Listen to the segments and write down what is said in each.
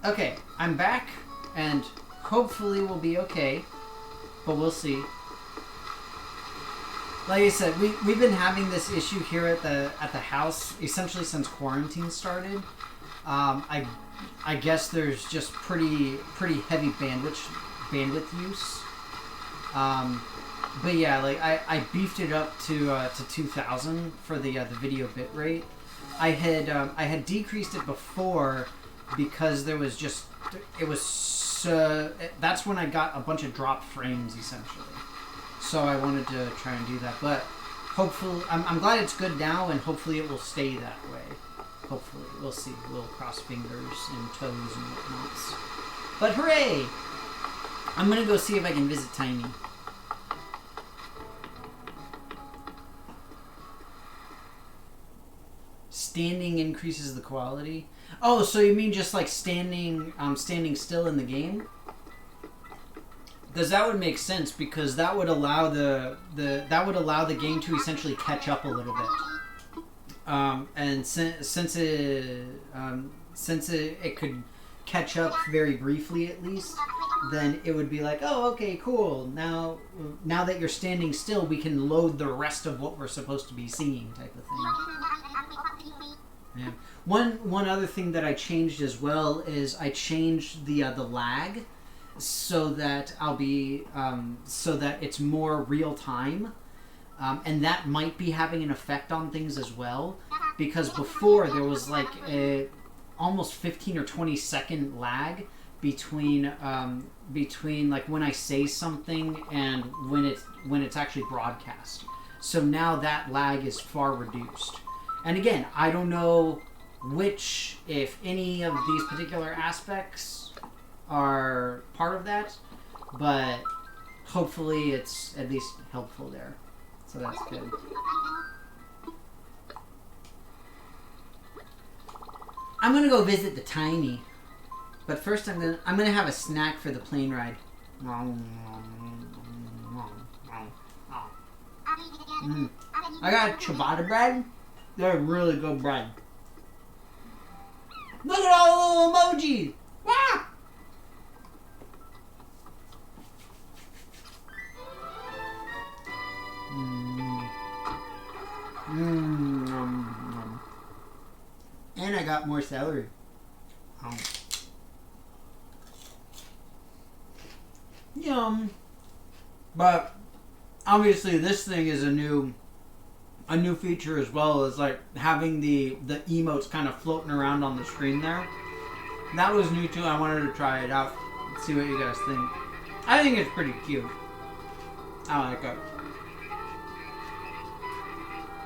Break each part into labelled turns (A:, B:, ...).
A: Okay, I'm back, and hopefully we'll be okay, but we'll see. Like I said, we've been having this issue here at the house essentially since quarantine started. I guess there's just pretty heavy bandwidth use. But yeah, like I beefed it up to 2000 for the video bitrate. I had decreased it before because there was just that's when I got a bunch of dropped frames essentially. So I wanted to try and do that, but hopefully I'm glad it's good now, and hopefully it will stay that way. Hopefully, we'll see. We'll cross fingers and toes and whatnots. But hooray! I'm gonna go see if I can visit Tiny. Standing increases the quality. Oh, so you mean just like standing still in the game? Because that would make sense, because that would allow the game to essentially catch up a little bit. And since it could catch up very briefly at least, then it would be like, oh, okay, cool. Now that you're standing still, we can load the rest of what we're supposed to be seeing, type of thing. Yeah. One other thing that I changed as well is I changed the lag so that so that it's more real time. And that might be having an effect on things as well, because before there was like a almost 15 or 20 second lag between like when I say something and when it's actually broadcast. So now that lag is far reduced. And again, I don't know if any of these particular aspects are part of that, but hopefully it's at least helpful there. So that's good. I'm gonna go visit the Tiny, but first I'm gonna have a snack for the plane ride. I got ciabatta bread. They're really good bread. Look at all the little emojis. Ah! And I got more celery. Yum. But obviously this thing is a new feature as well, as like having the emotes kind of floating around on the screen there. That was new too. I wanted to try it out and see what you guys think. I think it's pretty cute. I like it.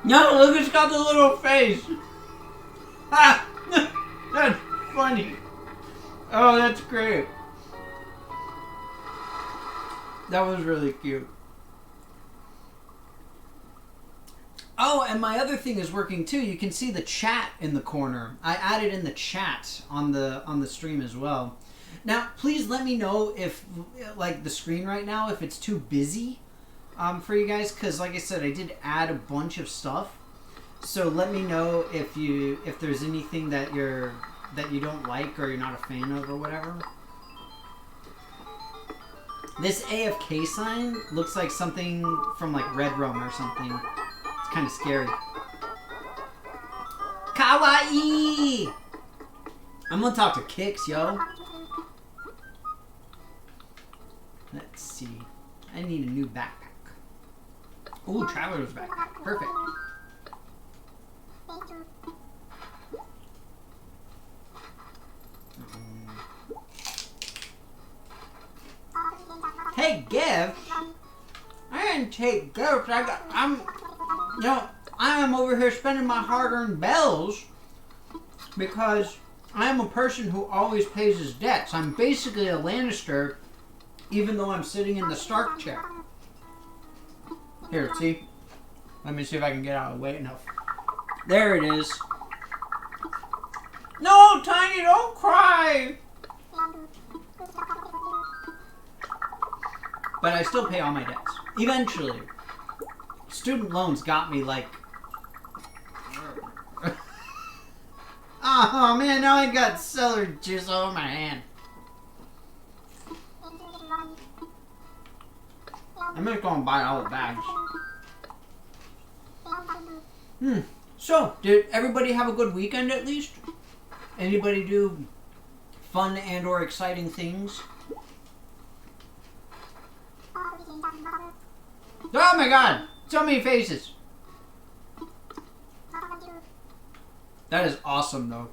A: No, look, it's got the little face. Ah, that's funny. Oh, that's great. That was really cute. Oh, and my other thing is working too. You can see the chat in the corner. I added in the chat on the stream as well. Now, please let me know if, like, the screen right now, if it's too busy for you guys, because like I said, I did add a bunch of stuff. So let me know if there's anything that you don't like or you're not a fan of or whatever. This AFK sign looks like something from like Red Rum or something. It's kind of scary. Kawaii! I'm gonna talk to Kix, yo. Let's see. I need a new backpack. Ooh, Traveler's backpack. Perfect. Hey, gifts. I didn't take gifts. I am over here spending my hard-earned bells because I am a person who always pays his debts. I'm basically a Lannister, even though I'm sitting in the Stark chair. Here, see? Let me see if I can get out of the way enough. There it is. No, Tiny, don't cry! But I still pay all my debts. Eventually. Student loans got me like... Oh man, now I got celery juice all over my hand. I'm just gonna buy all the bags. So, did everybody have a good weekend at least? Anybody do fun and or exciting things? Oh my god! So many faces! That is awesome though.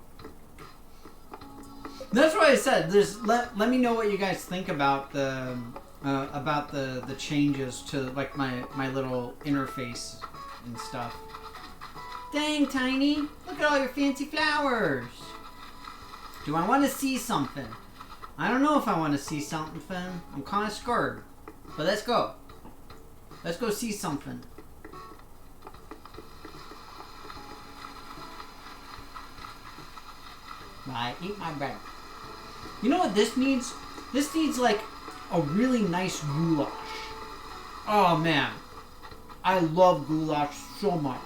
A: That's what I said. Let me know what you guys think about the changes to like my little interface and stuff. Dang, Tiny! Look at all your fancy flowers! Do I want to see something? I don't know if I want to see something. I'm kind of scared. But let's go. Let's go see something. I eat my bread. You know what this needs? This needs like a really nice goulash. Oh man. I love goulash so much.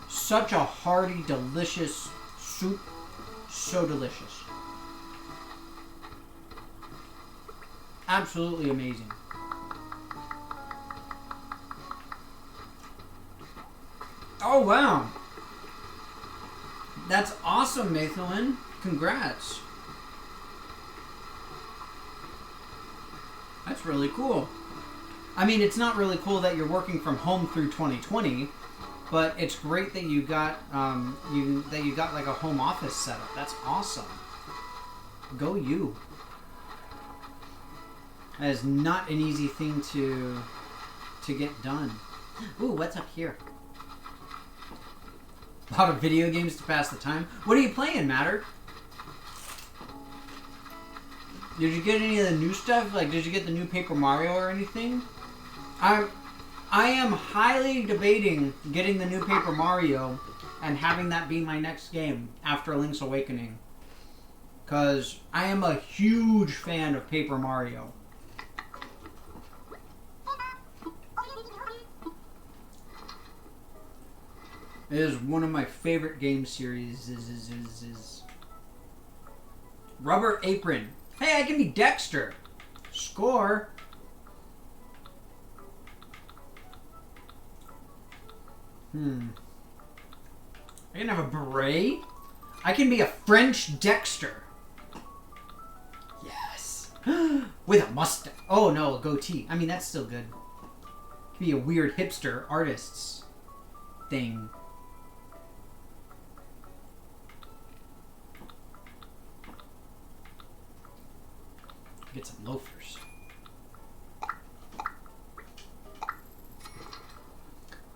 A: Such a hearty, delicious soup. So delicious. Absolutely amazing. Oh wow. That's awesome, Nathan. Congrats. That's really cool. I mean, it's not really cool that you're working from home through 2020, but it's great that you got like a home office setup. That's awesome. Go you. That is not an easy thing to get done. Ooh, what's up here? A lot of video games to pass the time. What are you playing, Matter? Did you get any of the new stuff? Like, did you get the new Paper Mario or anything? I am highly debating getting the new Paper Mario and having that be my next game after Link's Awakening. Because I am a huge fan of Paper Mario. It is one of my favorite game series. Is Rubber Apron. Hey, I can be Dexter. Score. I can have a beret. I can be a French Dexter. Yes. With a mustache. Oh no, a goatee. I mean, that's still good. It can be a weird hipster artist's thing. Get some loafers.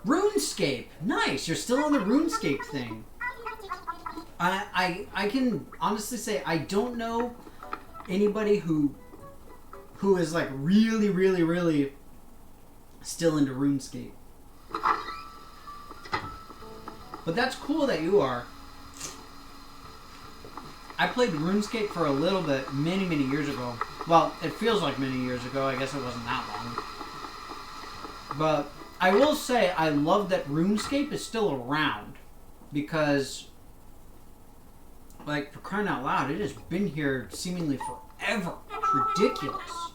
A: RuneScape! Nice! You're still on the RuneScape thing. I can honestly say I don't know anybody who is like really still into RuneScape. But that's cool that you are. I played RuneScape for a little bit many years ago. Well, it feels like many years ago. I guess it wasn't that long. But I will say I love that RuneScape is still around. Because, like, for crying out loud, it has been here seemingly forever. It's ridiculous.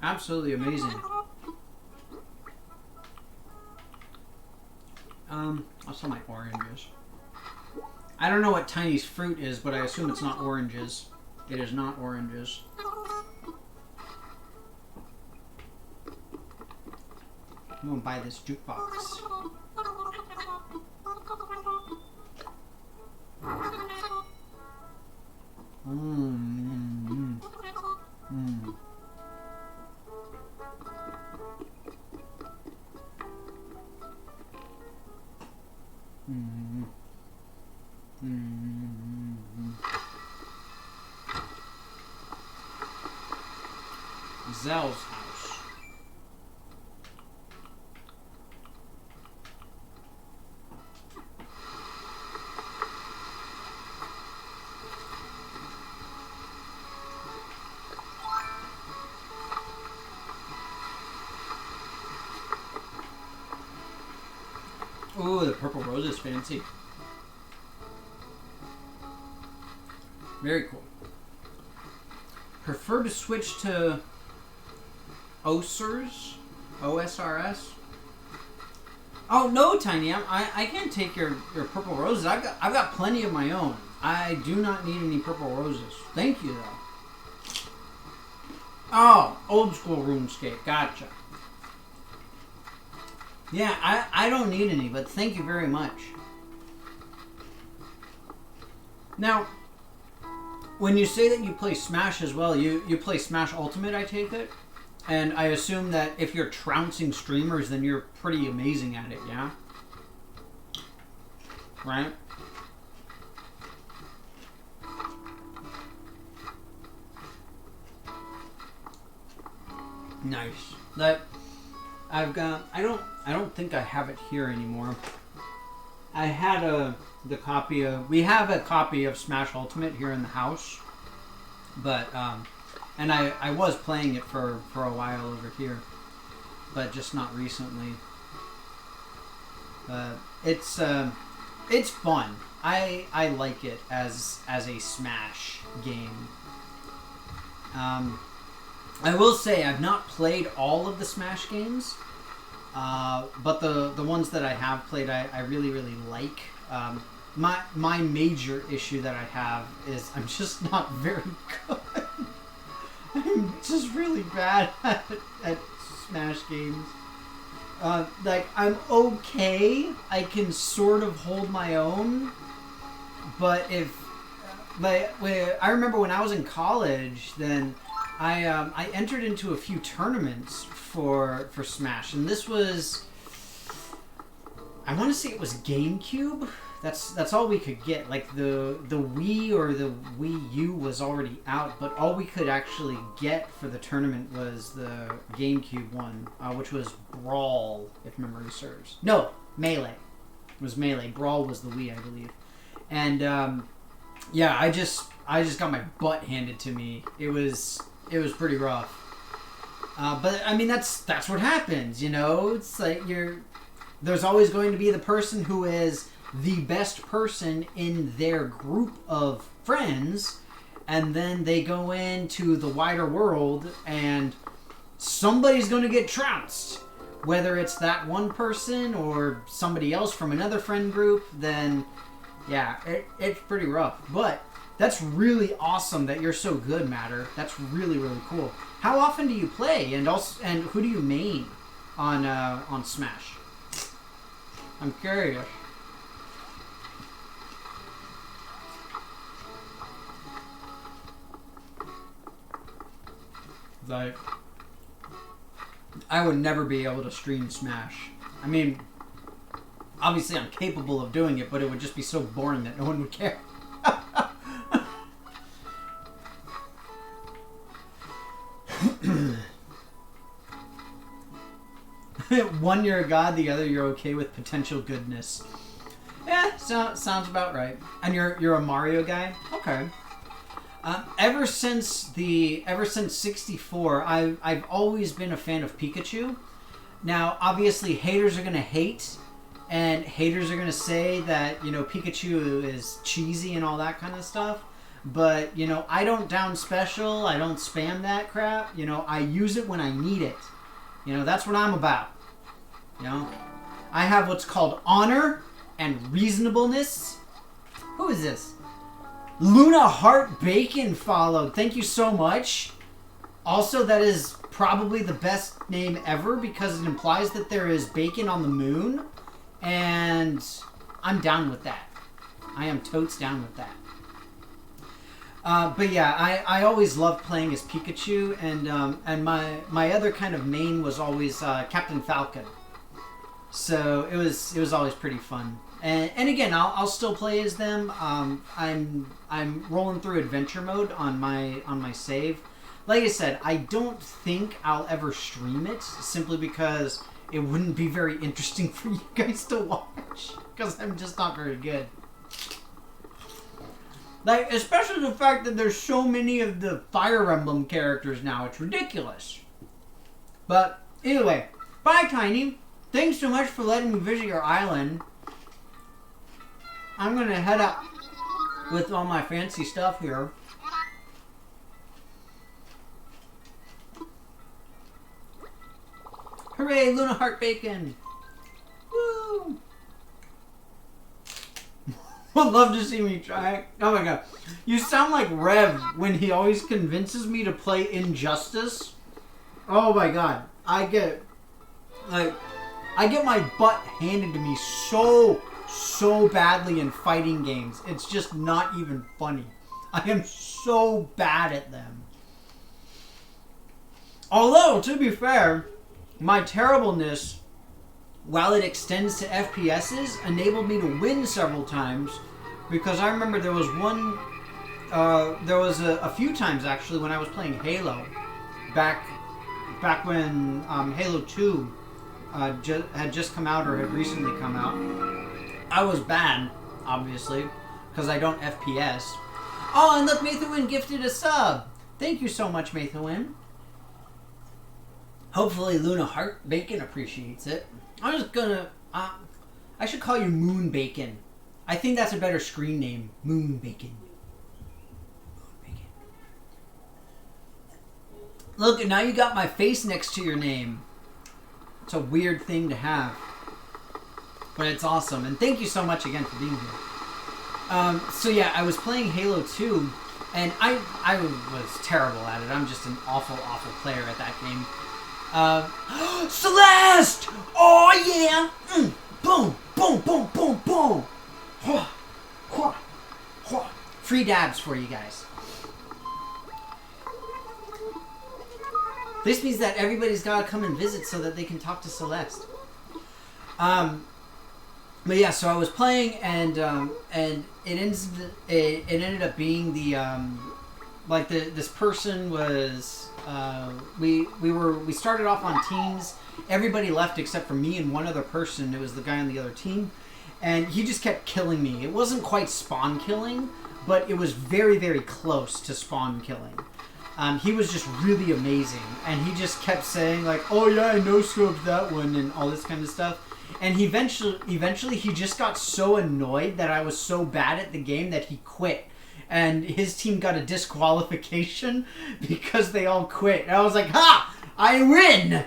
A: Absolutely amazing. I'll sell my oranges. I don't know what Tiny's fruit is, but I assume it's not oranges. It is not oranges. I'm gonna buy this jukebox. Zell's house. Ooh, the purple rose is fancy. Very cool. Prefer to switch to OSRS? OSRS? Oh no, Tiny, I can't take your purple roses. I've got plenty of my own. I do not need any purple roses. Thank you though. Oh, old school RuneScape. Gotcha. Yeah, I don't need any, but thank you very much. Now, when you say that you play Smash as well, you play Smash Ultimate, I take it? And I assume that if you're trouncing streamers, then you're pretty amazing at it, yeah? Right? Nice. That I've got. I don't think I have it here anymore. I had the copy of. We have a copy of Smash Ultimate here in the house, but and I was playing it for a while over here, but just not recently. It's fun. I like it as a Smash game. I will say I've not played all of the Smash games, but the ones that I have played, I really, really like. My major issue that I have is I'm just not very good. I'm just really bad at Smash games. Like, I'm okay. I can sort of hold my own, but I remember when I was in college, then I entered into a few tournaments for Smash, and this was, I want to say it was GameCube. That's all we could get. Like the Wii or the Wii U was already out, but all we could actually get for the tournament was the GameCube one, which was Brawl, if memory serves. No, Melee. It was Melee. Brawl was the Wii, I believe. And yeah, I just got my butt handed to me. It was pretty rough. But I mean, that's what happens, you know. It's like there's always going to be the person who is the best person in their group of friends, and then they go into the wider world and somebody's going to get trounced. Whether it's that one person or somebody else from another friend group, then yeah, it's pretty rough. But that's really awesome that you're so good, Matter. That's really, really cool. How often do you play, and who do you main on Smash? I'm curious. Like, I would never be able to stream Smash. I mean, obviously I'm capable of doing it, but it would just be so boring that no one would care. One you're a god, the other you're okay with potential goodness. Yeah, sounds about right. And you're a Mario guy? Okay. Ever since 64, I've always been a fan of Pikachu. Now, obviously, haters are gonna hate, and haters are gonna say that, you know, Pikachu is cheesy and all that kind of stuff. But, you know, I don't down special. I don't spam that crap. You know, I use it when I need it. You know, that's what I'm about. You know, I have what's called honor and reasonableness. Who is this? Luna Heart Bacon followed. Thank you so much. Also, that is probably the best name ever because it implies that there is bacon on the moon. And I'm down with that. I am totes down with that. But yeah, I always loved playing as Pikachu, and my other kind of main was always Captain Falcon. So it was always pretty fun. And again, I'll still play as them. I'm rolling through adventure mode on my save. Like I said, I don't think I'll ever stream it simply because it wouldn't be very interesting for you guys to watch because I'm just not very good. Like, especially the fact that there's so many of the Fire Emblem characters now. It's ridiculous. But, anyway. Bye, Tiny. Thanks so much for letting me visit your island. I'm gonna head up. with all my fancy stuff here. Hooray, Luna Heart Bacon! Woo! Would love to see me try it. Oh my god. You sound like Rev when he always convinces me to play Injustice. Oh my god. I get my butt handed to me so badly in fighting games. It's just not even funny. I am so bad at them. Although, to be fair, my terribleness, while it extends to FPSs, enabled me to win several times, because I remember there was a few times actually when I was playing Halo, back when Halo 2 had just come out or had recently come out. I was bad, obviously, because I don't FPS. Oh, and look, Mathawin gifted a sub. Thank you so much, Mathawin. Hopefully Luna Heart Bacon appreciates it. I'm just gonna... I should call you Moon Bacon. I think that's a better screen name. Moon Bacon. Moon Bacon. Look, now you got my face next to your name. It's a weird thing to have. But it's awesome. And thank you so much again for being here. So yeah, I was playing Halo 2. And I was terrible at it. I'm just an awful player at that game. Celeste! Oh yeah! Boom! Boom! Boom! Boom! Boom! Free dabs for you guys. This means that everybody's gotta come and visit so that they can talk to Celeste. But yeah, so I was playing and it ended up being this person was we started off on teams. Everybody left except for me and one other person. It was the guy on the other team, and he just kept killing me. It wasn't quite spawn killing, but it was very, very close to spawn killing. He was just really amazing, and he just kept saying like, "Oh yeah, I no-scoped that one," and all this kind of stuff. And he eventually he just got so annoyed that I was so bad at the game that he quit. And his team got a disqualification because they all quit. And I was like, ha! I win!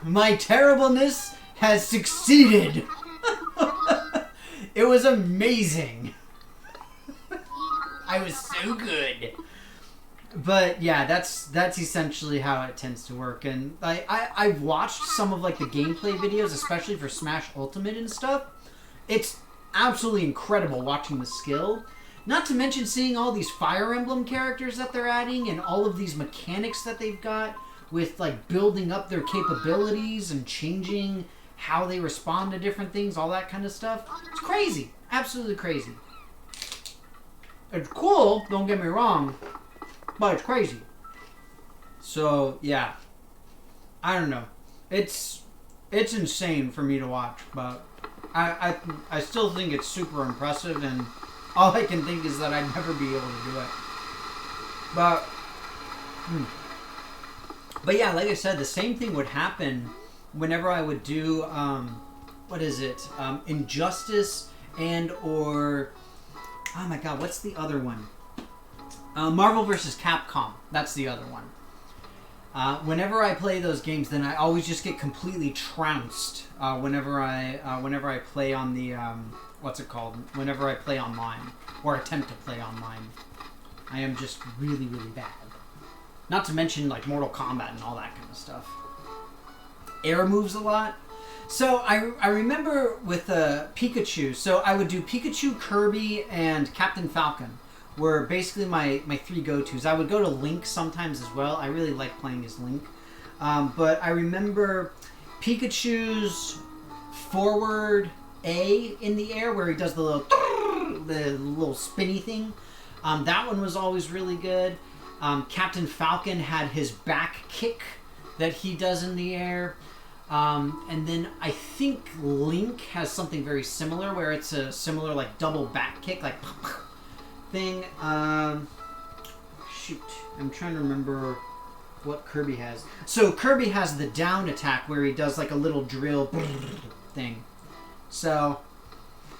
A: My terribleness has succeeded. It was amazing. I was so good. But yeah, that's essentially how it tends to work. And I've watched some of like the gameplay videos, especially for Smash Ultimate and stuff. It's absolutely incredible watching the skill. Not to mention seeing all these Fire Emblem characters that they're adding and all of these mechanics that they've got with like building up their capabilities and changing how they respond to different things, all that kind of stuff. It's crazy. Absolutely crazy. It's cool, don't get me wrong, but it's crazy. So, yeah. I don't know. It's insane for me to watch, but I still think it's super impressive, and all I can think is that I'd never be able to do it. But yeah, like I said, the same thing would happen whenever I would do, Injustice and or, oh my god, what's the other one? Marvel vs. Capcom. That's the other one. Whenever I play those games, then I always just get completely trounced whenever I play on the whenever I play online or attempt to play online. I am just really, really bad. Not to mention like Mortal Kombat and all that kind of stuff. Air moves a lot. So I remember with Pikachu. So I would do Pikachu, Kirby, and Captain Falcon were basically my three go-tos. I would go to Link sometimes as well. I really like playing as Link. But I remember Pikachu's forward A in the air where he does the little spinny thing. That one was always really good. Captain Falcon had his back kick that he does in the air. And then I think Link has something very similar where it's a similar like double back kick, like thing. Shoot, I'm trying to remember what Kirby has. So Kirby has the down attack where he does like a little drill thing. So,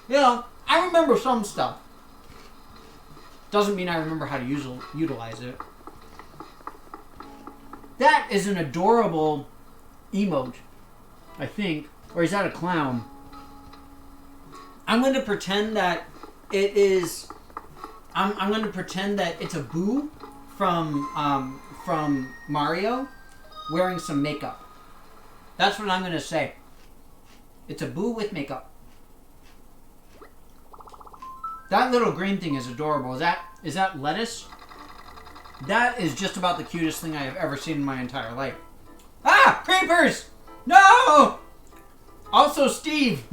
A: you know, I remember some stuff. Doesn't mean I remember how to utilize it. That is an adorable emote, I think. Or is that a clown? I'm going to pretend that it is... I'm going to pretend that it's a Boo from Mario wearing some makeup. That's what I'm going to say. It's a Boo with makeup. That little green thing is adorable. Is that lettuce? That is just about the cutest thing I have ever seen in my entire life. Ah! Creepers! No! Also Steve.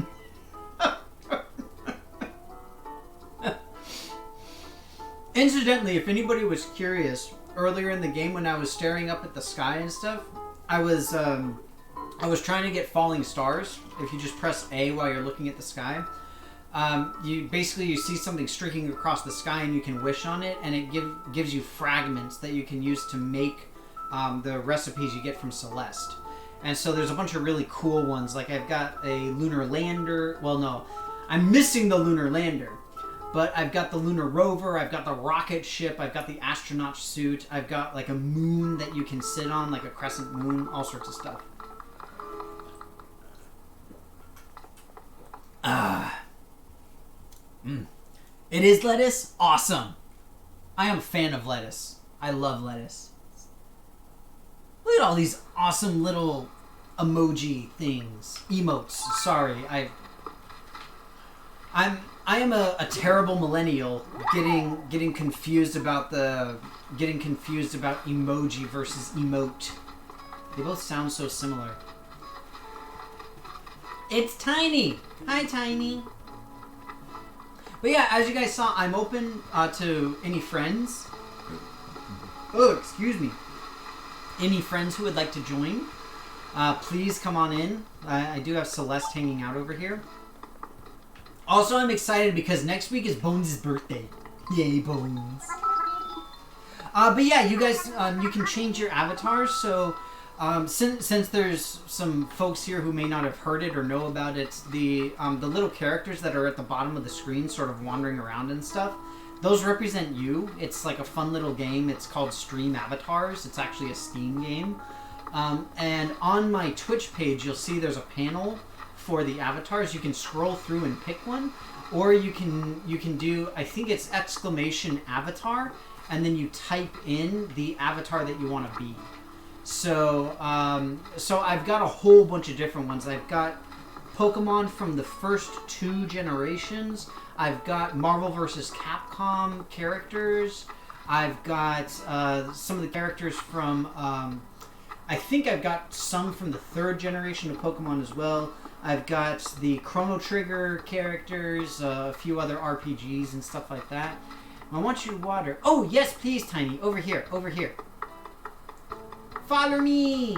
A: Incidentally, if anybody was curious, earlier in the game when I was staring up at the sky and stuff, I was trying to get falling stars. If you just press A while you're looking at the sky, you see something streaking across the sky and you can wish on it, and it gives you fragments that you can use to make the recipes you get from Celeste. And so there's a bunch of really cool ones. Like I've got a lunar lander. Well, no, I'm missing the lunar lander. But I've got the lunar rover, I've got the rocket ship, I've got the astronaut suit, I've got like a moon that you can sit on, like a crescent moon, all sorts of stuff. It is lettuce? Awesome. I am a fan of lettuce. I love lettuce. Look at all these awesome little emoji things. Emotes. Sorry. I am a terrible millennial getting confused about emoji versus emote. They both sound so similar. It's Tiny. Hi, Tiny. But yeah, as you guys saw, I'm open to any friends. Oh, excuse me. Any friends who would like to join, please come on in. I do have Celeste hanging out over here. Also, I'm excited because next week is Bones' birthday. Yay, Bones. But yeah, you guys, you can change your avatars. So, since there's some folks here who may not have heard it or know about it, the little characters that are at the bottom of the screen sort of wandering around and stuff, those represent you. It's like a fun little game. It's called Stream Avatars. It's actually a Steam game. And on my Twitch page, you'll see there's a panel for the avatars. You can scroll through and pick one, or you can do, I think it's !avatar, and then you type in the avatar that you want to be. So so I've got a whole bunch of different ones. I've got Pokemon from the first 2 generations. I've got Marvel vs. Capcom characters. I've got some of the characters from I think I've got some from the 3rd generation of Pokemon as well. I've got the Chrono Trigger characters, a few other RPGs and stuff like that. I want you to water. Oh, yes, please, Tiny. Over here. Over here. Follow me.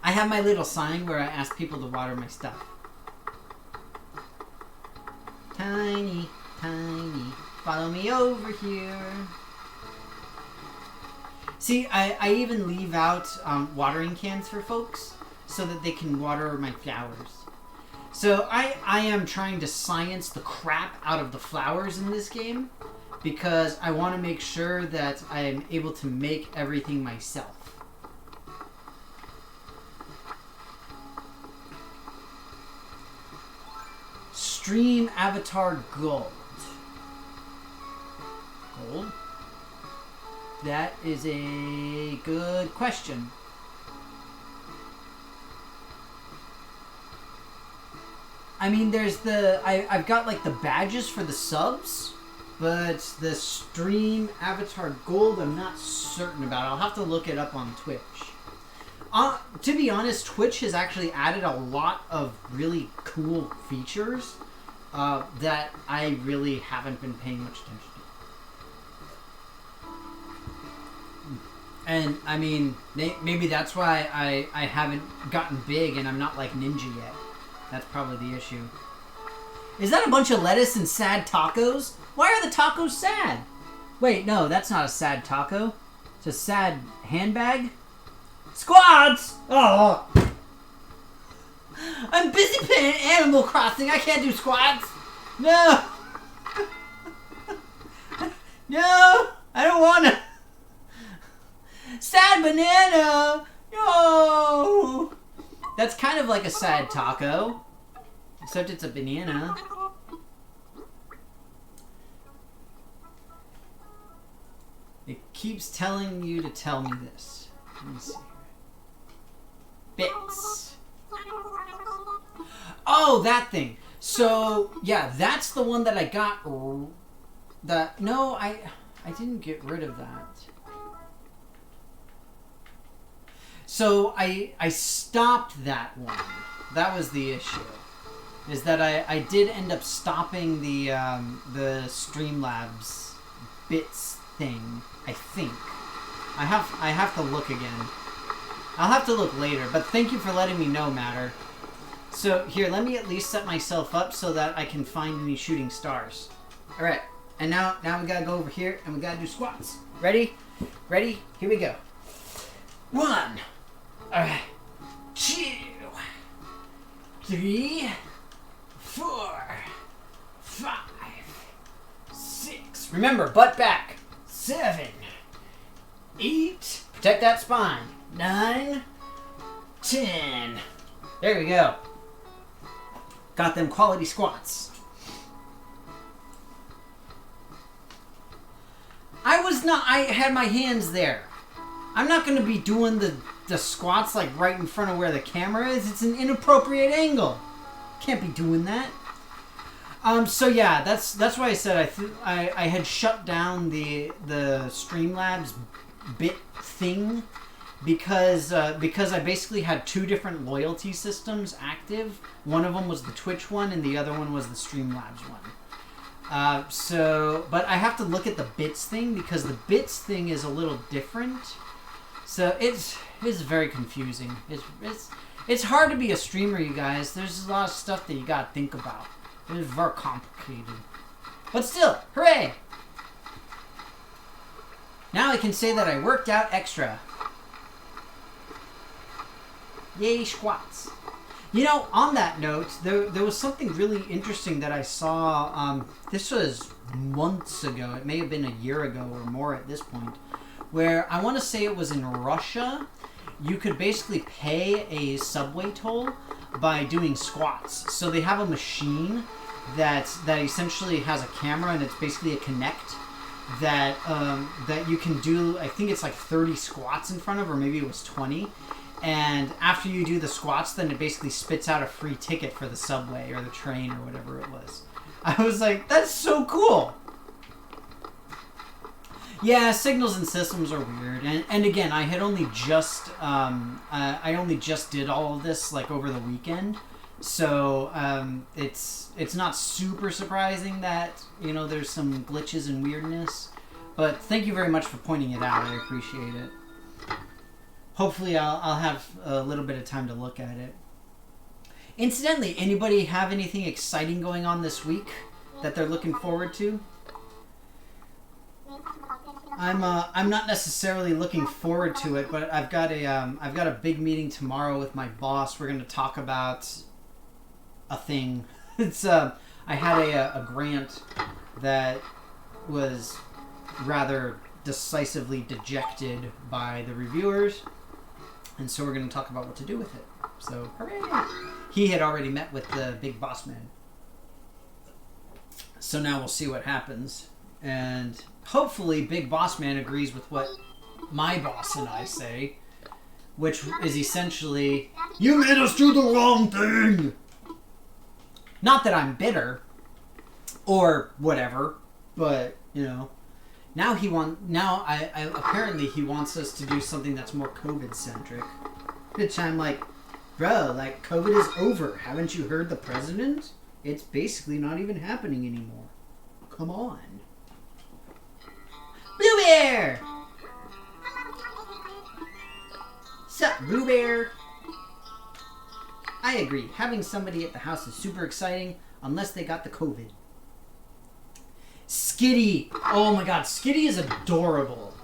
A: I have my little sign where I ask people to water my stuff. Tiny, Tiny, follow me over here. See, I even leave out watering cans for folks so that they can water my flowers. So I am trying to science the crap out of the flowers in this game because I want to make sure that I am able to make everything myself. Stream Avatar Gold. Gold? That is a good question. I mean, there's I've got like the badges for the subs, but the Stream Avatar Gold I'm not certain about. I'll have to look it up on Twitch. To be honest, Twitch has actually added a lot of really cool features that I really haven't been paying much attention to. And, I mean, maybe that's why I haven't gotten big and I'm not like Ninja yet. That's probably the issue. Is that a bunch of lettuce and sad tacos? Why are the tacos sad? Wait, no, that's not a sad taco. It's a sad handbag. Squads! Oh! I'm busy playing Animal Crossing. I can't do squats. No! No, I don't wanna. Sad banana. No. That's kind of like a sad taco, except it's a banana. It keeps telling you to tell me this. Let me see. Bits. Oh, that thing. So, yeah, that's the one that I got. No, I didn't get rid of that. So, I stopped that one. That was the issue. Is that I did end up stopping the Streamlabs bits thing, I think. I have to look again. I'll have to look later, but thank you for letting me know, Matter. So, here, let me at least set myself up so that I can find any shooting stars. Alright, and now we gotta go over here and we gotta do squats. Ready? Ready? Here we go. 1, 2, 3, 4, 5, 6. Remember, butt back. 7, 8. Protect that spine. 9, 10. There we go. Got them quality squats. I had my hands there. I'm not going to be doing the squats like right in front of where the camera is. It's an inappropriate angle. Can't be doing that. So yeah, that's why I said I had shut down the Streamlabs bit thing because I basically had 2 different loyalty systems active. One of them was the Twitch one, and the other one was the Streamlabs one. But I have to look at the bits thing because the bits thing is a little different. So it's very confusing. It's hard to be a streamer, you guys. There's a lot of stuff that you gotta think about. It's very complicated. But still, hooray! Now I can say that I worked out extra. Yay, squats. You know, on that note, there was something really interesting that I saw. This was months ago. It may have been a year ago or more at this point. Where I want to say it was in Russia. You could basically pay a subway toll by doing squats. So they have a machine that essentially has a camera, and it's basically a Kinect that you can do. I think it's like 30 squats in front of, or maybe it was 20. And after you do the squats, then it basically spits out a free ticket for the subway or the train or whatever it was. I was like, that's so cool. Yeah, signals and systems are weird. And again, I had only just I only just did all of this like over the weekend. So it's not super surprising that, you know, there's some glitches and weirdness. But thank you very much for pointing it out. I appreciate it. Hopefully I'll have a little bit of time to look at it. Incidentally, anybody have anything exciting going on this week that they're looking forward to? I'm not necessarily looking forward to it, but I've got a big meeting tomorrow with my boss. We're going to talk about a thing. It's I had a grant that was rather decisively dejected by the reviewers. And so we're going to talk about what to do with it. So, hooray! He had already met with the big boss man. So now we'll see what happens. And hopefully Big Boss Man agrees with what my boss and I say. Which is essentially, you made us do the wrong thing! Not that I'm bitter. Or whatever. But, you know. Apparently he wants us to do something that's more COVID-centric. Which I'm like, bro, like, COVID is over. Haven't you heard the president? It's basically not even happening anymore. Come on. Blue Bear! Sup, Blue Bear? I agree. Having somebody at the house is super exciting, unless they got the COVID. Skitty! Oh my god, Skitty is adorable.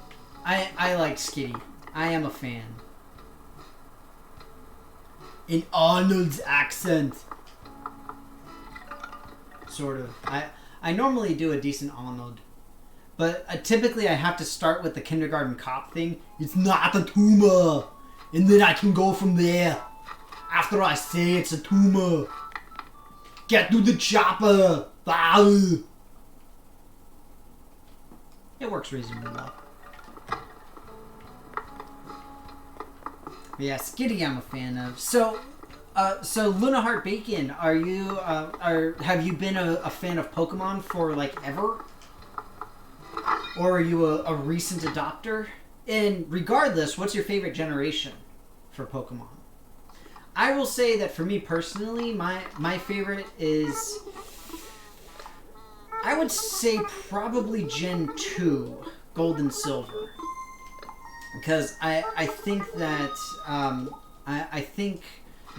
A: I like Skitty. I am a fan. In Arnold's accent. Sort of. I normally do a decent Arnold. But typically I have to start with the kindergarten cop thing. It's not a tumor. And then I can go from there. After I say it's a tumor. Get to the chopper. It works reasonably well. But yeah, Skitty I'm a fan of. So Luna Heart Bacon, are you have you been a fan of Pokemon for like ever? Or are you a recent adopter? And regardless, what's your favorite generation for Pokemon? I will say that for me personally, my favorite is, I would say probably Gen 2, Gold and Silver. Because I think that, I think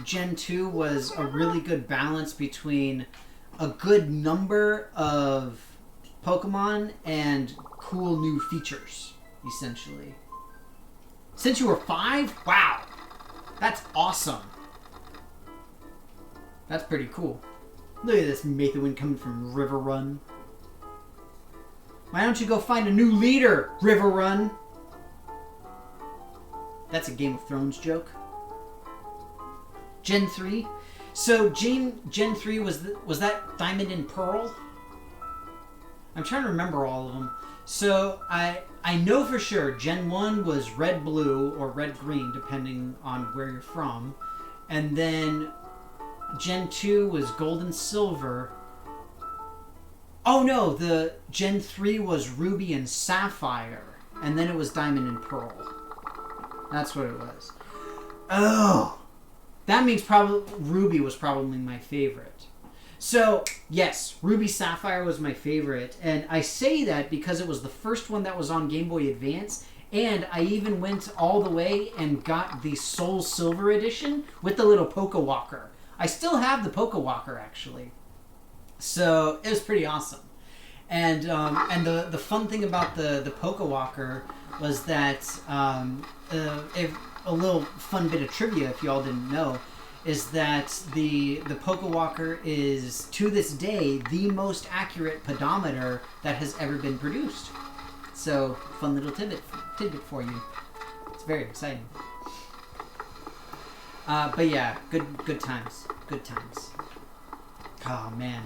A: Gen 2 was a really good balance between a good number of Pokemon and cool new features, essentially. Since you were 5? Wow! That's awesome. That's pretty cool. Look at this Mathewin coming from River Run. Why don't you go find a new leader, River Run? That's a Game of Thrones joke. Gen 3. So Gen 3 was that Diamond and Pearl? I'm trying to remember all of them. So I know for sure Gen 1 was Red Blue or Red Green, depending on where you're from. And then Gen 2 was Gold and Silver. Oh no, the Gen 3 was Ruby and Sapphire. And then it was Diamond and Pearl. That's what it was. Oh! That means probably Ruby was probably my favorite. So, yes, Ruby Sapphire was my favorite. And I say that because it was the first one that was on Game Boy Advance. And I even went all the way and got the Soul Silver edition with the little Pokewalker. I still have the Pokewalker, actually. So, it was pretty awesome. And the fun thing about the Pokewalker was that, a little fun bit of trivia, if y'all didn't know, is that the Pokewalker is, to this day, the most accurate pedometer that has ever been produced. So, fun little tidbit for you. It's very exciting. But yeah, good times. Good times. Oh man,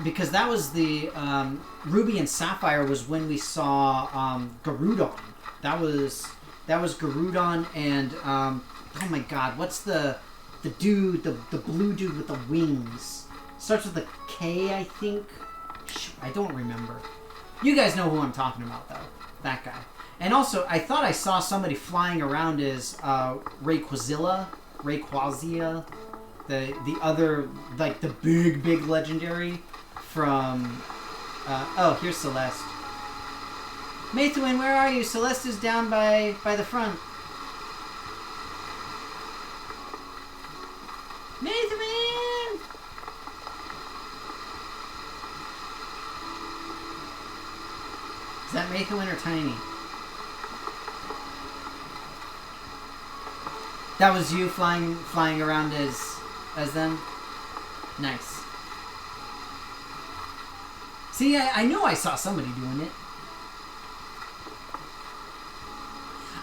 A: because that was the Ruby and Sapphire was when we saw Garudon. That was Garudon and oh my god, what's the dude, the blue dude with the wings? Starts with a K, I think. I don't remember. You guys know who I'm talking about, though. That guy. And also, I thought I saw somebody flying around as Rayquaza, the other, like, the big legendary from... oh, here's Celeste. Mathewin, where are you? Celeste is down by the front. Mathewin! Is that Mathewin or Tiny? That was you flying around as them? Nice. See, I know I saw somebody doing it.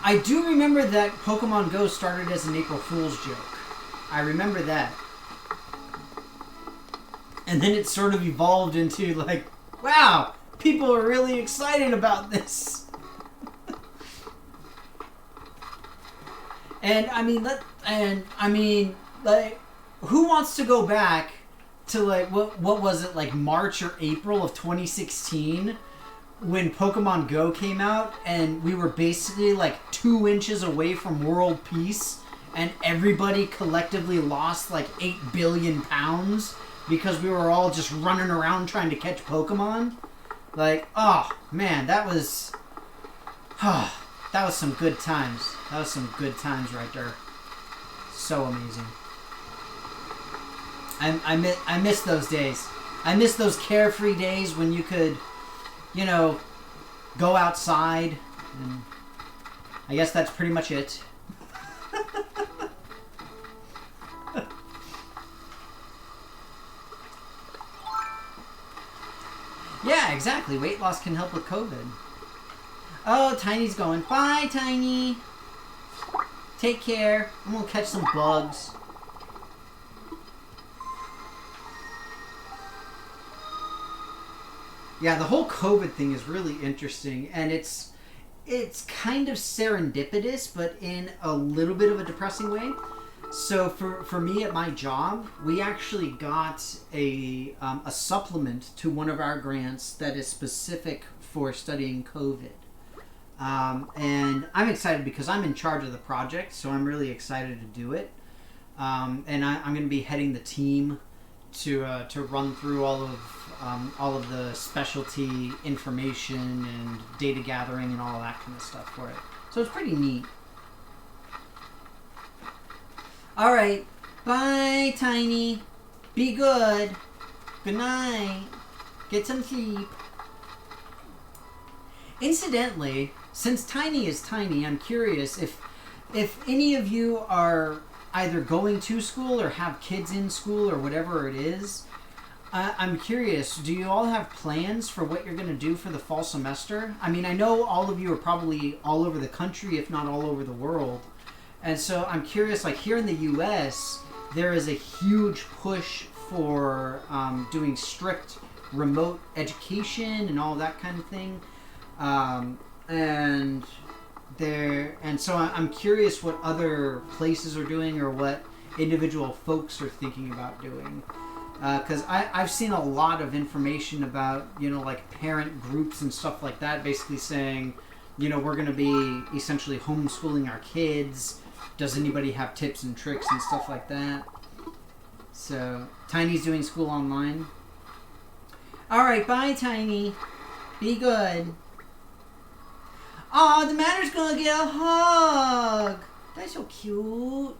A: I do remember that Pokemon Go started as an April Fool's joke. I remember that. And then it sort of evolved into like, wow, people are really excited about this. And I mean, who wants to go back to like what was it, like March or April of 2016 when Pokemon Go came out and we were basically like 2 inches away from world peace and everybody collectively lost like 8 billion pounds because we were all just running around trying to catch Pokemon? Like, oh man, that was some good times. That was some good times right there. So amazing. I miss those days. I miss those carefree days when you could, you know, go outside. And I guess that's pretty much it. Yeah, exactly. Weight loss can help with COVID. Oh, Tiny's going. Bye, Tiny. Take care. I'm gonna catch some bugs. Yeah, the whole COVID thing is really interesting, and it's kind of serendipitous, but in a little bit of a depressing way. So for me at my job, we actually got a supplement to one of our grants that is specific for studying COVID. And I'm excited because I'm in charge of the project, so I'm really excited to do it. And I'm going to be heading the team to run through all of the specialty information and data gathering and all that kind of stuff for it. So it's pretty neat. All right, bye, Tiny. Be good. Good night. Get some sleep. Incidentally, since Tiny is tiny, I'm curious if any of you are either going to school or have kids in school or whatever it is. I'm curious, do you all have plans for what you're going to do for the fall semester? I mean, I know all of you are probably all over the country, if not all over the world. And so I'm curious, like here in the U.S., there is a huge push for doing strict remote education and all that kind of thing. And so I'm curious what other places are doing or what individual folks are thinking about doing. Because I've seen a lot of information about, like parent groups and stuff like that, basically saying, we're going to be essentially homeschooling our kids. Does anybody have tips and tricks and stuff like that? So, Tiny's doing school online. Alright, bye, Tiny. Be good. Aw, the Matter's gonna get a hug. That's so cute.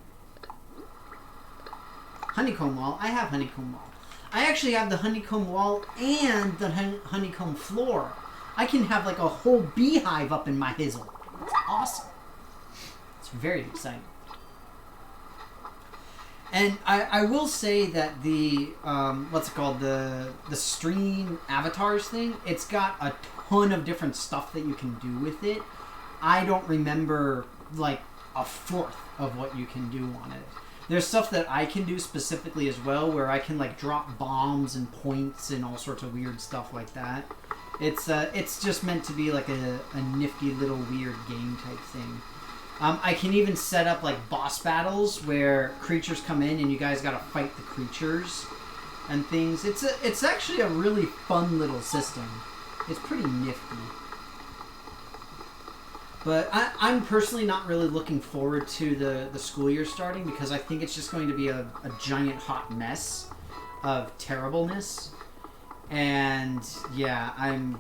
A: Honeycomb wall. I have honeycomb wall. I actually have the honeycomb wall and the honeycomb floor. I can have like a whole beehive up in my hizzle. It's awesome. It's very exciting. And I will say that the what's it called, the stream avatars thing, it's got a ton of different stuff that you can do with it. I don't remember like a fourth of what you can do on it. There's stuff that I can do specifically as well, where I can like drop bombs and points and all sorts of weird stuff like that. It's just meant to be like a nifty little weird game type thing. I can even set up like boss battles where creatures come in and you guys gotta fight the creatures and things. It's actually a really fun little system. It's pretty nifty. But I'm personally not really looking forward to the school year starting because I think it's just going to be a giant hot mess of terribleness. And yeah, I'm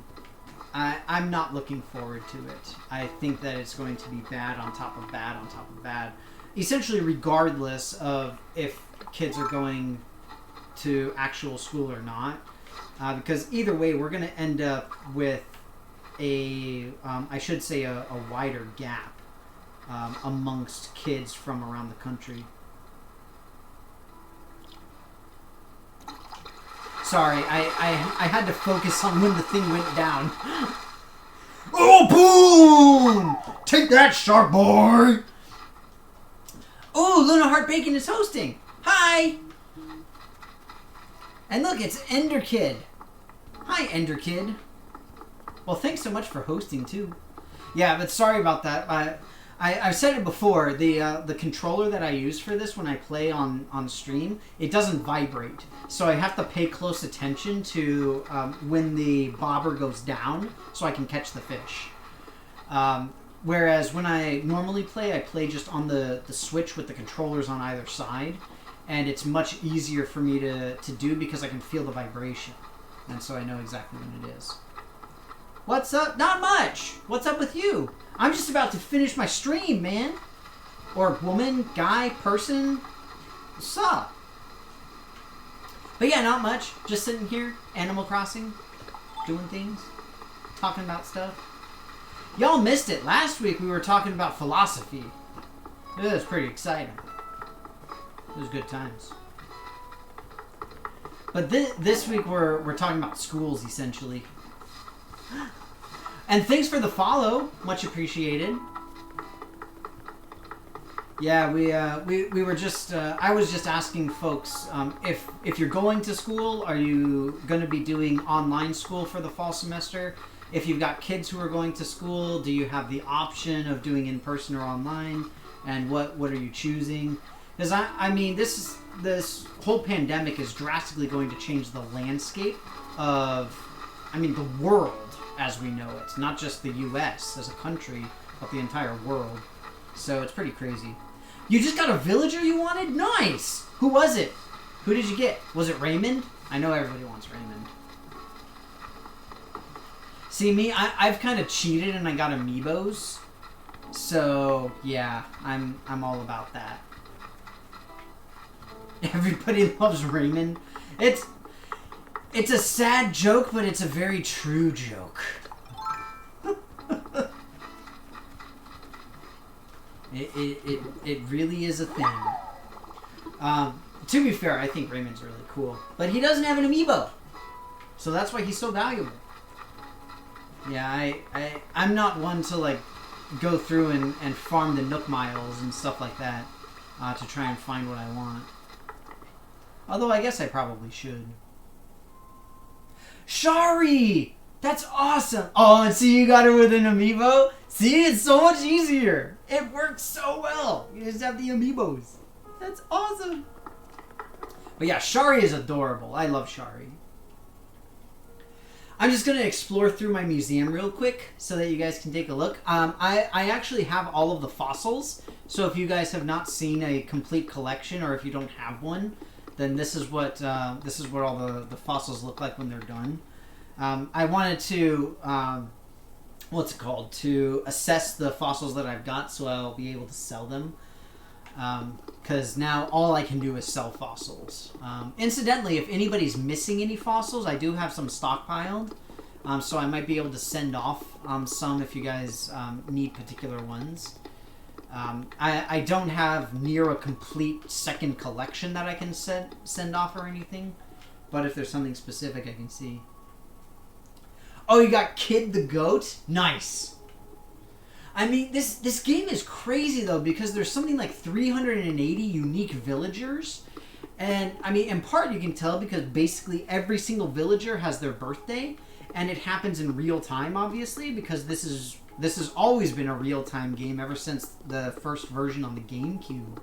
A: not looking forward to it. I think that it's going to be bad on top of bad on top of bad. Essentially regardless of if kids are going to actual school or not. Because either way, we're going to end up with I should say a wider gap amongst kids from around the country. Sorry, I had to focus on when the thing went down. Oh, boom! Take that, shark boy! Oh, Luna Heart Bacon is hosting. Hi! And look, it's Ender Kid. Hi, Ender Kid. Well, thanks so much for hosting, too. Yeah, but sorry about that. I've said it before, the controller that I use for this when I play on stream, it doesn't vibrate. So I have to pay close attention to when the bobber goes down so I can catch the fish. Whereas when I normally play, I play just on the Switch with the controllers on either side. And it's much easier for me to do because I can feel the vibration. And so I know exactly when it is. What's up? Not much! What's up with you? I'm just about to finish my stream, man. Or woman, guy, person. What's up? But yeah, not much. Just sitting here, Animal Crossing, doing things, talking about stuff. Y'all missed it. Last week we were talking about philosophy. It was pretty exciting. It was good times. But this week we're talking about schools, essentially. And thanks for the follow. Much appreciated. Yeah, we were just I was just asking folks if you're going to school, are you going to be doing online school for the fall semester? If you've got kids who are going to school, do you have the option of doing in person or online? And what are you choosing? Because I mean this whole pandemic is drastically going to change the landscape of the world as we know it, not just the U.S. as a country, but the entire world. So it's pretty crazy. You just got a villager you wanted? Nice! Who was it? Who did you get? Was it Raymond? I know everybody wants Raymond. See, me, I've kind of cheated and I got amiibos. So, yeah, I'm all about that. Everybody loves Raymond. It's a sad joke, but it's a very true joke. It really is a thing. To be fair, I think Raymond's really cool. But he doesn't have an amiibo. So that's why he's so valuable. Yeah, I'm not one to, like, go through and farm the Nook Miles and stuff like that to try and find what I want. Although I guess I probably should. Shari! That's awesome! Oh, and see, you got her with an amiibo? See, it's so much easier. It works so well. You just have the amiibos. That's awesome. But yeah, Shari is adorable. I love Shari. I'm just going to explore through my museum real quick so that you guys can take a look. I actually have all of the fossils. So if you guys have not seen a complete collection, or if you don't have one, then this is what all the fossils look like when they're done. I wanted to, to assess the fossils that I've got so I'll be able to sell them. Because now all I can do is sell fossils. Incidentally, if anybody's missing any fossils, I do have some stockpiled. So I might be able to send off some if you guys need particular ones. I don't have near a complete second collection that I can send off or anything. But if there's something specific, I can see. Oh, you got Kid the Goat? Nice. I mean, this game is crazy, though, because there's something like 380 unique villagers. And, I mean, in part you can tell because basically every single villager has their birthday. And it happens in real time, obviously, because this has always been a real-time game ever since the first version on the GameCube.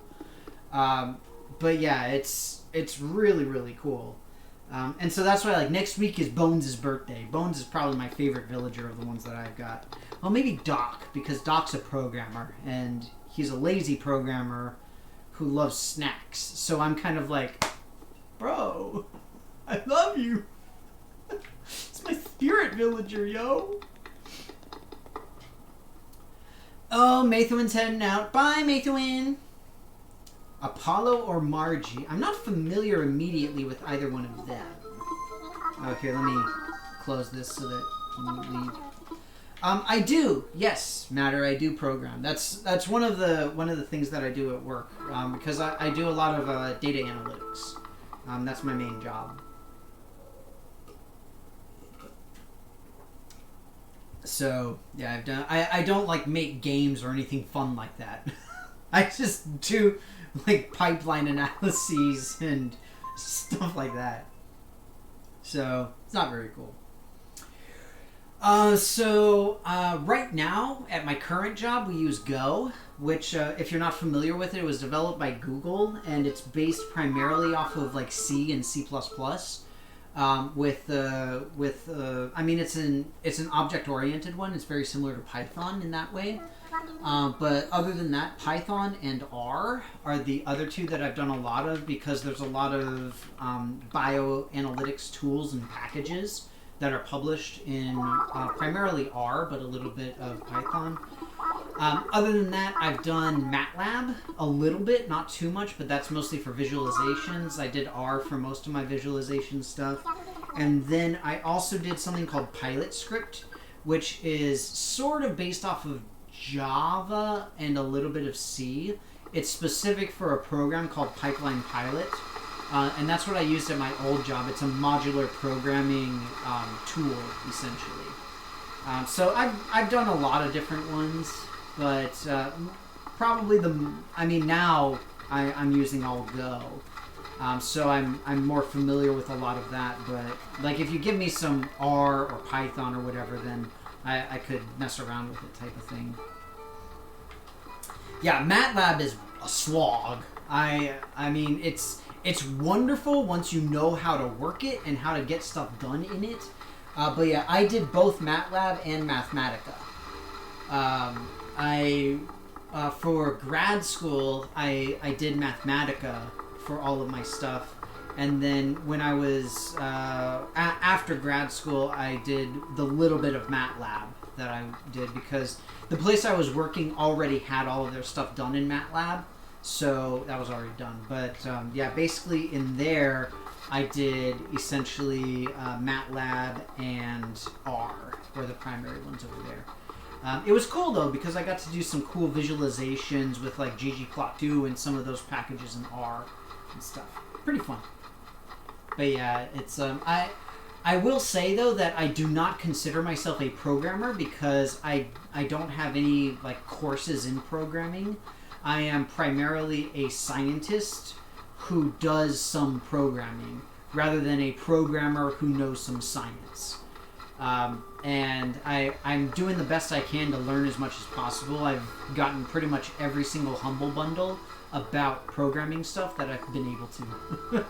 A: But yeah, it's really, really cool. And so that's why, like, next week is Bones' birthday. Bones is probably my favorite villager of the ones that I've got. Well, maybe Doc, because Doc's a programmer, and he's a lazy programmer who loves snacks. So I'm kind of like, bro, I love you. It's my spirit villager, yo. Oh, Mathewin's heading out. Bye, Mathewin. Apollo or Margie? I'm not familiar immediately with either one of them. Oh, here, let me close this so that you leave. I do, yes, Matter. I do program. That's one of the things that I do at work because I do a lot of data analytics. That's my main job. So yeah, I've done. I don't like make games or anything fun like that. I just do like pipeline analyses and stuff like that. So it's not very cool. Right now at my current job we use Go, which if you're not familiar with it, it was developed by Google and it's based primarily off of like C and C++. I mean, it's an object-oriented one. It's very similar to Python in that way. But other than that, Python and R are the other two that I've done a lot of because there's a lot of bioanalytics tools and packages that are published in primarily R, but a little bit of Python. Other than that, I've done MATLAB a little bit, not too much, but that's mostly for visualizations. I did R for most of my visualization stuff. And then I also did something called PilotScript, which is sort of based off of Java and a little bit of C. It's specific for a program called Pipeline Pilot. And that's what I used at my old job. It's a modular programming tool, essentially. So I've done a lot of different ones, but probably now I'm using all Go. So I'm more familiar with a lot of that, but like if you give me some R or Python or whatever, then I could mess around with it type of thing. Yeah, MATLAB is a slog. I mean it's wonderful once you know how to work it and how to get stuff done in it. But yeah, I did both MATLAB and Mathematica. For grad school, I did Mathematica for all of my stuff, and then when I was after grad school, I did the little bit of MATLAB that I did because the place I was working already had all of their stuff done in MATLAB, so that was already done. But yeah, basically in there, I did essentially MATLAB and R were the primary ones over there. It was cool though because I got to do some cool visualizations with like ggplot2 and some of those packages in R and stuff. Pretty fun. But yeah, it's I will say though that I do not consider myself a programmer because I don't have any like courses in programming. I am primarily a scientist who does some programming rather than a programmer who knows some science. And I'm doing the best I can to learn as much as possible. I've gotten pretty much every single Humble Bundle about programming stuff that I've been able to.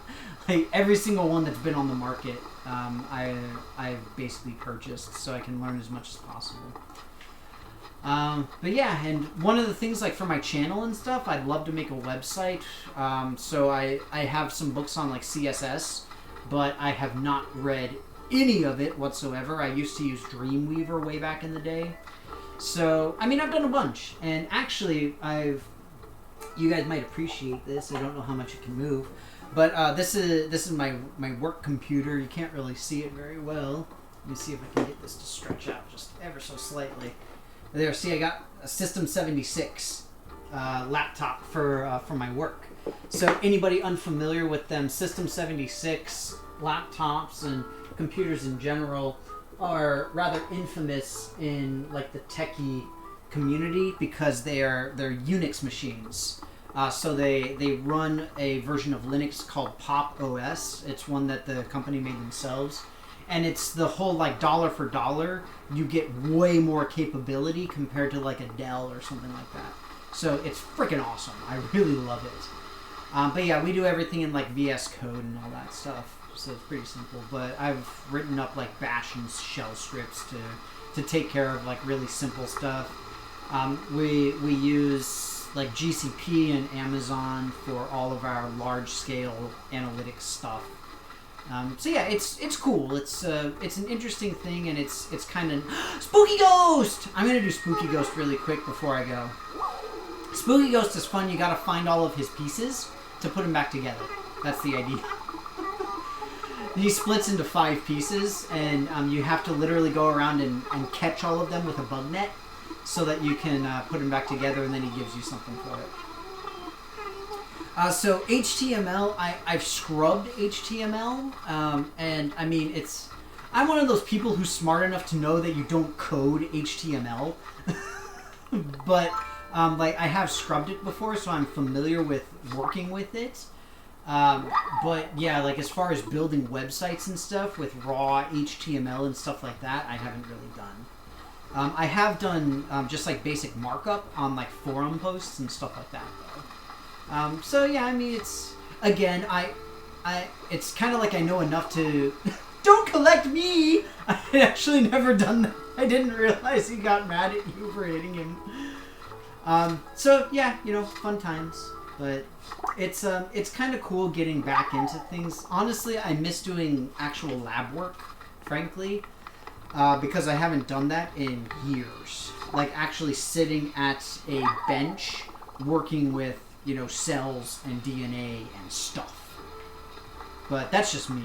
A: Like every single one that's been on the market, I've basically purchased so I can learn as much as possible. But yeah, and one of the things like for my channel and stuff, I'd love to make a website. So I have some books on like CSS, but I have not read any of it whatsoever. I used to use Dreamweaver way back in the day. So, I mean, I've done a bunch. And actually, you guys might appreciate this. I don't know how much it can move. But this is my work computer. You can't really see it very well. Let me see if I can get this to stretch out just ever so slightly. There, see, I got a System 76 laptop for my work. So anybody unfamiliar with them, System 76 laptops and computers in general are rather infamous in like the techie community because they're Unix machines. So they run a version of Linux called Pop! OS. It's one that the company made themselves. And it's the whole like dollar for dollar, you get way more capability compared to like a Dell or something like that. So it's freaking awesome. I really love it. But yeah, we do everything in like VS Code and all that stuff. So it's pretty simple. But I've written up like bash and shell scripts to take care of like really simple stuff. We use like GCP and Amazon for all of our large scale analytics stuff. So yeah, it's cool. It's an interesting thing, and it's kind of Spooky Ghost. I'm gonna do Spooky Ghost really quick before I go. Spooky Ghost is fun. You gotta find all of his pieces to put them back together. That's the idea. He splits into 5 pieces, and you have to literally go around and catch all of them with a bug net so that you can put them back together, and then he gives you something for it. So HTML, I've scrubbed HTML, and I mean, I'm one of those people who's smart enough to know that you don't code HTML, but like I have scrubbed it before, so I'm familiar with working with it. But yeah, like as far as building websites and stuff with raw HTML and stuff like that, I haven't really done. I have done just like basic markup on like forum posts and stuff like that though. So yeah, I mean it's again it's kind of like I know enough to don't collect me. I actually never done that. I didn't realize he got mad at you for hitting him. So yeah, you know, fun times. But it's kind of cool getting back into things. Honestly, I miss doing actual lab work, frankly, because I haven't done that in years. Like actually sitting at a bench working with, you know, cells and DNA and stuff. But that's just me.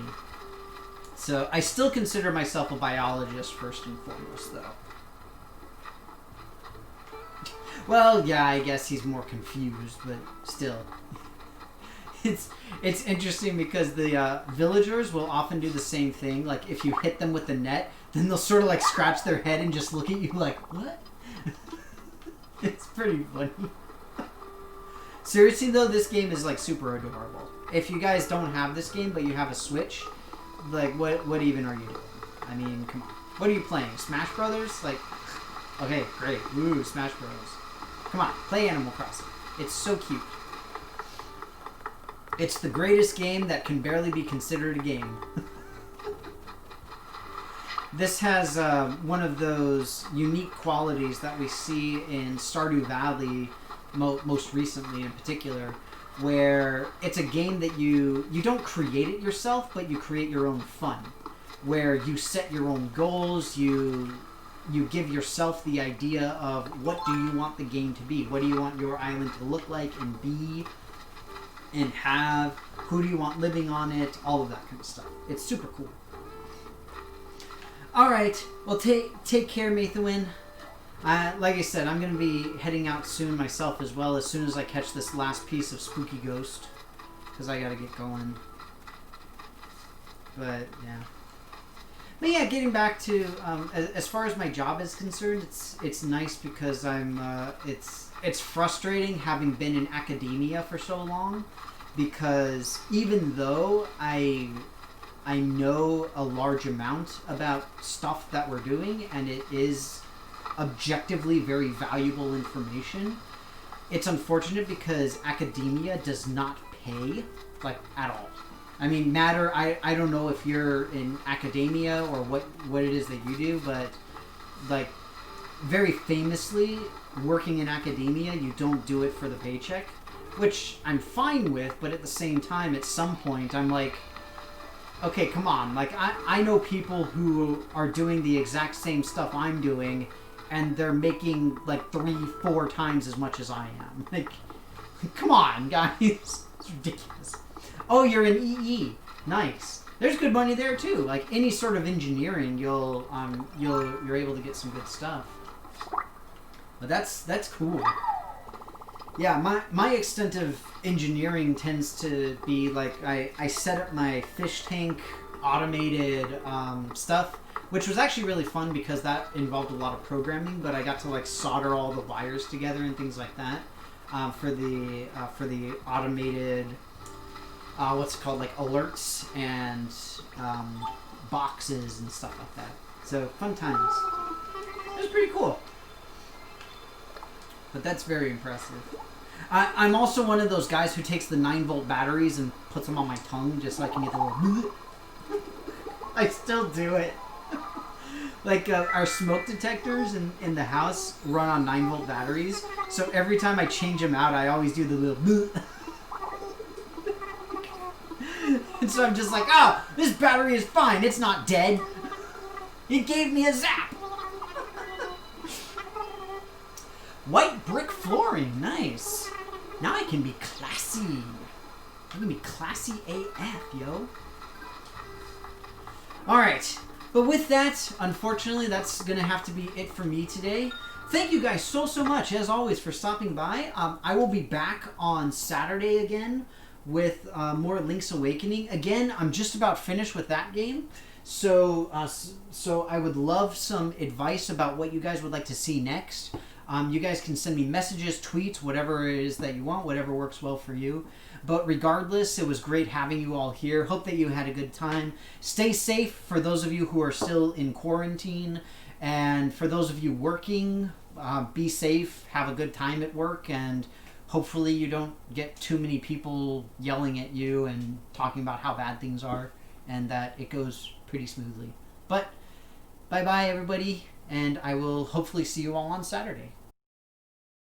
A: So I still consider myself a biologist first and foremost, though. Well, yeah, I guess he's more confused, but still. It's interesting because the villagers will often do the same thing. Like, if you hit them with the net, then they'll sort of like scratch their head and just look at you like, what? It's pretty funny. Seriously though, this game is like super adorable. If you guys don't have this game but you have a Switch, like what even are you doing? I mean, come on. What are you playing? Smash Brothers? Like, okay, great. Woo, Smash Bros. Come on, play Animal Crossing. It's so cute. It's the greatest game that can barely be considered a game. This has one of those unique qualities that we see in Stardew Valley most recently in particular, where it's a game that you don't create it yourself, but you create your own fun. Where you set your own goals, you give yourself the idea of what do you want the game to be, what do you want your island to look like and be and have, who do you want living on it, all of that kind of stuff. It's super cool. Alright, well take care, Mathewin. Like I said, I'm going to be heading out soon myself as well, as soon as I catch this last piece of Spooky Ghost, because I got to get going. But, yeah. But yeah, getting back to as far as my job is concerned, it's nice because it's frustrating having been in academia for so long, because even though I know a large amount about stuff that we're doing and it is objectively very valuable information, it's unfortunate because academia does not pay like at all. I mean, Matter, I don't know if you're in academia or what it is that you do, but, like, very famously, working in academia, you don't do it for the paycheck, which I'm fine with, but at the same time, at some point, I'm like, okay, come on. Like, I know people who are doing the exact same stuff I'm doing, and they're making, like, 3-4 times as much as I am. Like, come on, guys. It's ridiculous. Oh, you're in EE. Nice. There's good money there too. Like any sort of engineering, you're able to get some good stuff. But that's cool. Yeah, my extent of engineering tends to be like I set up my fish tank automated stuff, which was actually really fun because that involved a lot of programming. But I got to like solder all the wires together and things like that for the automated. What's it called, like alerts and boxes and stuff like that. So fun times. It was pretty cool. But that's very impressive. I'm also one of those guys who takes the 9-volt batteries and puts them on my tongue just so I can get the little... I still do it. Like our smoke detectors in the house run on 9-volt batteries. So every time I change them out, I always do the little... And so I'm just like, oh, this battery is fine. It's not dead. It gave me a zap. White brick flooring. Nice. Now I can be classy. I can be classy AF, yo. Alright. But with that, unfortunately, that's going to have to be it for me today. Thank you guys so much, as always, for stopping by. I will be back on Saturday again with more Link's Awakening. Again, I'm just about finished with that game. So I would love some advice about what you guys would like to see next. You guys can send me messages, tweets, whatever it is that you want, whatever works well for you. But regardless, it was great having you all here. Hope that you had a good time. Stay safe for those of you who are still in quarantine. And for those of you working, be safe, have a good time at work, and hopefully you don't get too many people yelling at you and talking about how bad things are, and that it goes pretty smoothly. But bye-bye, everybody, and I will hopefully see you all on Saturday.